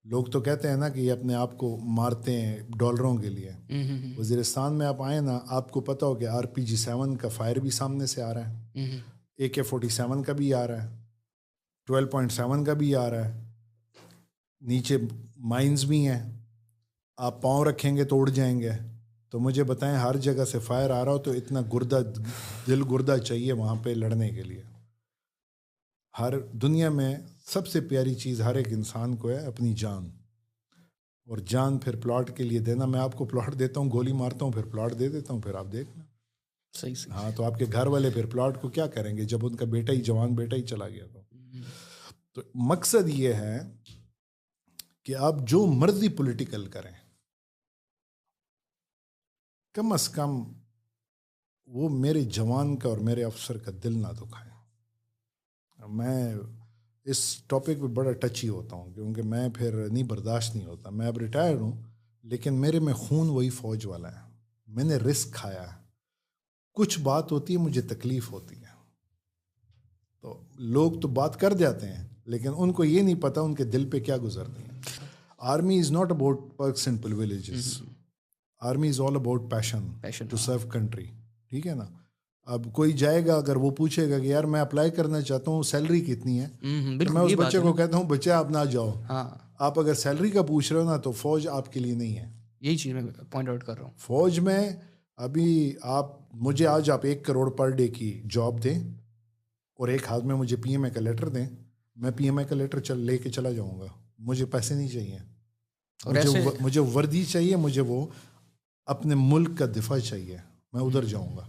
لوگ تو کہتے ہیں نا کہ یہ اپنے آپ کو مارتے ہیں ڈالروں کے لیے. وزیرستان میں آپ آئیں نا, آپ کو پتہ ہو کہ RPG-7 کا فائر بھی سامنے سے آ رہا ہے, AK-47 کا بھی آ رہا ہے, 12.7 کا بھی آ رہا ہے, نیچے مائنز بھی ہیں, آپ پاؤں رکھیں گے تو اڑ جائیں گے. تو مجھے بتائیں, ہر جگہ سے فائر آ رہا ہو تو اتنا دل گردہ چاہیے وہاں پہ لڑنے کے لیے. ہر دنیا میں سب سے پیاری چیز ہر ایک انسان کو ہے اپنی جان, اور جان پھر پلاٹ کے لیے دینا. میں آپ کو پلاٹ دیتا ہوں, گولی مارتا ہوں, پھر پلاٹ دے دیتا ہوں, پھر آپ دیکھنا. صحیح. ہاں, تو آپ کے گھر والے پھر پلاٹ کو کیا کریں گے جب ان کا بیٹا ہی, جوان بیٹا ہی چلا گیا. تو مقصد یہ ہے کہ آپ جو مرضی پولیٹیکل کریں, کم از کم وہ میرے جوان کا اور میرے افسر کا دل نہ دکھائیں. میں اس ٹاپک پہ بڑا ٹچی ہوتا ہوں کیونکہ میں پھر نہیں برداشت نہیں ہوتا. میں اب ریٹائرڈ ہوں لیکن میرے میں خون وہی فوج والا ہے. میں نے رسک کھایا ہے. کچھ بات ہوتی ہے مجھے تکلیف ہوتی ہے, تو لوگ تو بات کر جاتے ہیں لیکن ان کو یہ نہیں پتا ان کے دل پہ کیا گزرتی ہے. Army is not about perks and privileges. Army is all about passion to serve country. ٹھیک ہے نا. اب کوئی جائے گا, اگر وہ پوچھے گا کہ یار میں اپلائی کرنا چاہتا ہوں, سیلری کتنی ہے, تو میں اس بچے کو کہتا ہوں بچے آپ نہ جاؤ. آپ اگر سیلری کا پوچھ رہے ہو نا تو فوج آپ کے لیے نہیں ہے. یہی چیز میں پوائنٹ آؤٹ کر رہا ہوں. فوج میں ابھی مجھے آج آپ 1 کروڑ پر ڈے کی جاب دیں اور ایک ہاتھ میں مجھے PMA کا لیٹر دیں, میں PMA کا لیٹر لے کے چلا جاؤں گا. مجھے پیسے نہیں چاہیے, مجھے وردی چاہیے, مجھے وہ اپنے ملک کا دفاع چاہیے, میں ادھر جاؤں گا.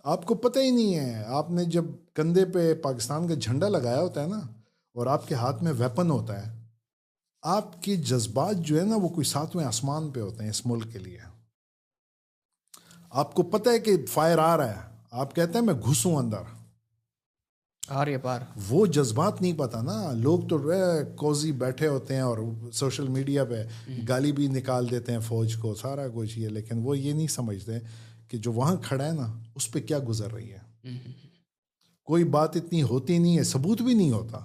آپ کو پتہ ہی نہیں ہے, آپ نے جب کندھے پہ پاکستان کا جھنڈا لگایا ہوتا ہے نا اور آپ کے ہاتھ میں ویپن ہوتا ہے, آپ کے جذبات جو ہے نا وہ کوئی 7ویں آسمان پہ ہوتے ہیں اس ملک کے لیے. آپ کو پتہ ہے کہ فائر آ رہا ہے, آپ کہتے ہیں میں گھسوں اندر, وہ جذبات نہیں پتہ نا. لوگ تو کوزی بیٹھے ہوتے ہیں اور سوشل میڈیا پہ گالی بھی نکال دیتے ہیں فوج کو, سارا کچھ یہ, لیکن وہ یہ نہیں سمجھتے کہ جو وہاں کھڑا ہے نا اس پہ کیا گزر رہی ہے. کوئی بات اتنی ہوتی نہیں ہے, ثبوت بھی نہیں ہوتا,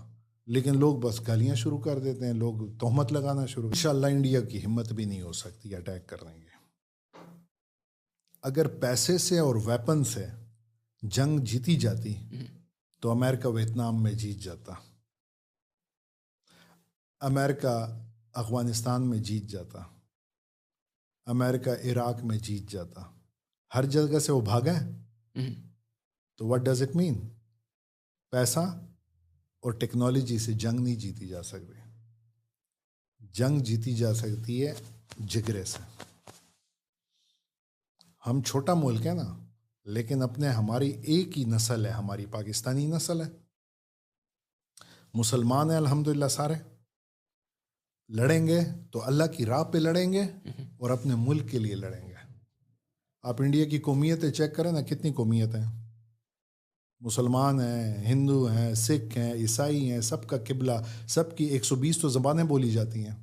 لیکن لوگ بس گالیاں شروع کر دیتے ہیں, لوگ تہمت لگانا شروع. انشاءاللہ انڈیا کی ہمت بھی نہیں ہو سکتی اٹیک کرنے کی. اگر پیسے سے اور ویپن سے جنگ جیتی جاتی تو امریکہ ویتنام میں جیت جاتا, امریکہ افغانستان میں جیت جاتا, امریکہ عراق میں جیت جاتا. ہر جگہ سے وہ بھاگا ہے. تو واٹ ڈز اٹ مین؟ پیسہ اور ٹیکنالوجی سے جنگ نہیں جیتی جا سکتی. جنگ جیتی جا سکتی ہے جگرے سے. ہم چھوٹا ملک ہے نا, لیکن ہماری ایک ہی نسل ہے, ہماری پاکستانی نسل ہے, مسلمان ہیں الحمدللہ سارے. لڑیں گے تو اللہ کی راہ پہ لڑیں گے اور اپنے ملک کے لیے لڑیں گے. آپ انڈیا کی قومیتیں چیک کریں نا, کتنی قومیتیں ہیں. مسلمان ہیں, ہندو ہیں, سکھ ہیں, عیسائی ہیں, سب کا قبلہ, سب کی 120 تو زبانیں بولی جاتی ہیں.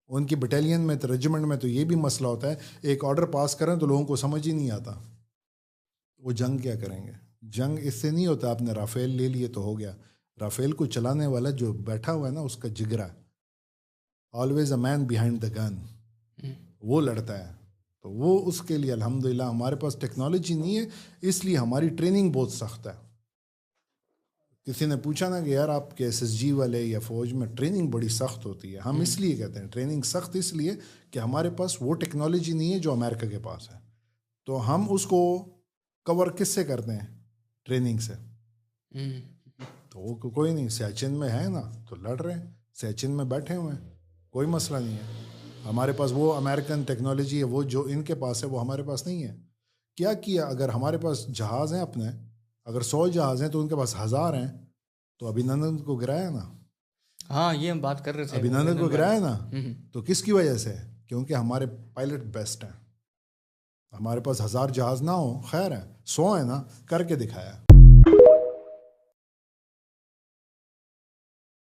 ان کی بٹالین میں, ریجیمنٹ میں تو یہ بھی مسئلہ ہوتا ہے, ایک آرڈر پاس کریں تو لوگوں کو سمجھ ہی نہیں آتا. وہ جنگ کیا کریں گے؟ جنگ اس سے نہیں ہوتا آپ نے رافیل لے لیے تو ہو گیا. رافیل کو چلانے والا جو بیٹھا ہوا ہے نا, اس کا جگرا, always a main behind the گن, وہ لڑتا ہے. تو وہ اس کے لیے الحمدللہ ہمارے پاس ٹیکنالوجی نہیں ہے, اس لیے ہماری ٹریننگ بہت سخت ہے. کسی نے پوچھا نا کہ یار آپ کے SSG والے یا فوج میں ٹریننگ بڑی سخت ہوتی ہے. ہم اس لیے کہتے ہیں ٹریننگ سخت اس لیے کہ ہمارے پاس وہ ٹیکنالوجی نہیں ہے جو امریکہ کے پاس ہے. تو ہم اس کو کور کس سے کرتے ہیں؟ ٹریننگ سے. تو وہ کوئی نہیں, سیاچن میں ہے نا تو لڑ رہے ہیں, سیاچن میں بیٹھے ہوئے ہیں, کوئی مسئلہ نہیں ہے. ہمارے پاس وہ امریکن ٹیکنالوجی ہے, وہ جو ان کے پاس ہے وہ ہمارے پاس نہیں ہے. کیا اگر ہمارے پاس جہاز ہیں اپنے, اگر 100 جہاز ہیں تو ان کے پاس 1000 ہیں, تو ابھینندن کو گرایا نا. ہاں, یہ ہم بات کر رہے تھے, ابھینندن کو گرایا نا. تو کس کی وجہ سے؟ کیونکہ ہمارے پائلٹ بیسٹ ہیں. ہمارے پاس 1000 جہاز نہ ہو خیر ہے, 100 ہیں نا, کر کے دکھایا.